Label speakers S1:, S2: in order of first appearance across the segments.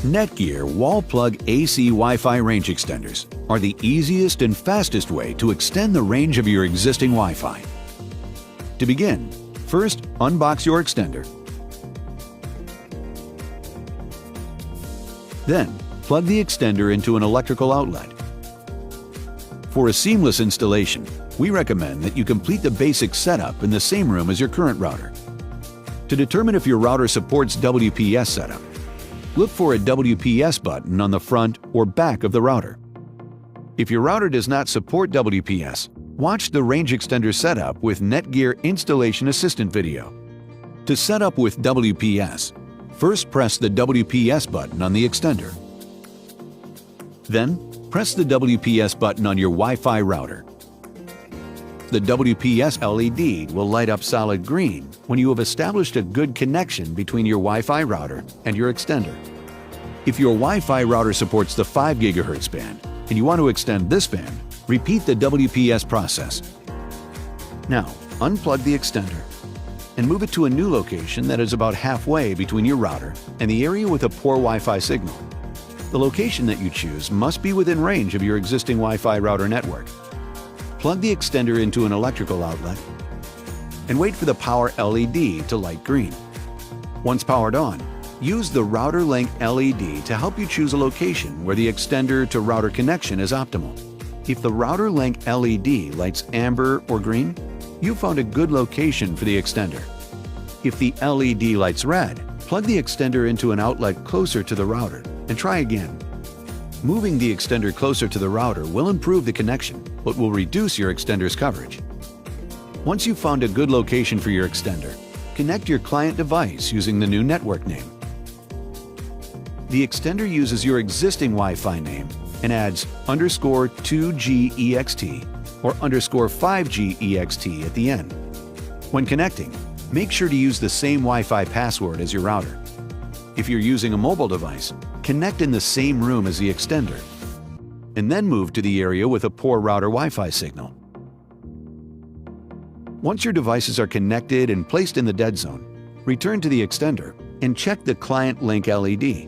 S1: Netgear wall plug AC Wi-Fi range extenders are the easiest and fastest way to extend the range of your existing Wi-Fi. To begin, first unbox your extender. Then, plug the extender into an electrical outlet. For a seamless installation, we recommend that you complete the basic setup in the same room as your current router. To determine if your router supports WPS setup, look for a WPS button on the front or back of the router. If your router does not support WPS, watch the range extender setup with Netgear Installation Assistant video. To set up with WPS, first press the WPS button on the extender. Then, press the WPS button on your Wi-Fi router. The WPS LED will light up solid green when you have established a good connection between your Wi-Fi router and your extender. If your Wi-Fi router supports the 5 GHz band and you want to extend this band, repeat the WPS process. Now, unplug the extender and move it to a new location that is about halfway between your router and the area with a poor Wi-Fi signal. The location that you choose must be within range of your existing Wi-Fi router network. Plug the extender into an electrical outlet and wait for the power LED to light green. Once powered on, use the router link LED to help you choose a location where the extender to router connection is optimal. If the router link LED lights amber or green, you found a good location for the extender. If the LED lights red, plug the extender into an outlet closer to the router and try again. Moving the extender closer to the router will improve the connection, but will reduce your extender's coverage. Once you've found a good location for your extender, connect your client device using the new network name. The extender uses your existing Wi-Fi name and adds _2GEXT or _5GEXT at the end. When connecting, make sure to use the same Wi-Fi password as your router. If you're using a mobile device, connect in the same room as the extender, and then move to the area with a poor router Wi-Fi signal. Once your devices are connected and placed in the dead zone, return to the extender and check the client link LED.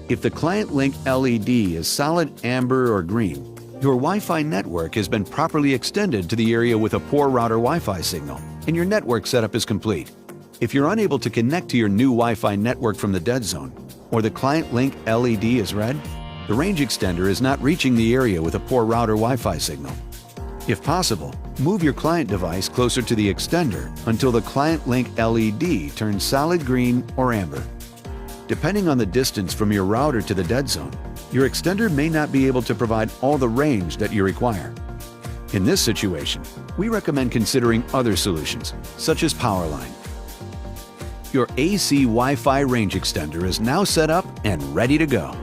S1: If the client link LED is solid amber or green, your Wi-Fi network has been properly extended to the area with a poor router Wi-Fi signal, and your network setup is complete. If you're unable to connect to your new Wi-Fi network from the dead zone, or the client link LED is red, the range extender is not reaching the area with a poor router Wi-Fi signal. If possible, move your client device closer to the extender until the client link LED turns solid green or amber. Depending on the distance from your router to the dead zone, your extender may not be able to provide all the range that you require. In this situation, we recommend considering other solutions, such as Powerline. Your AC Wi-Fi range extender is now set up and ready to go.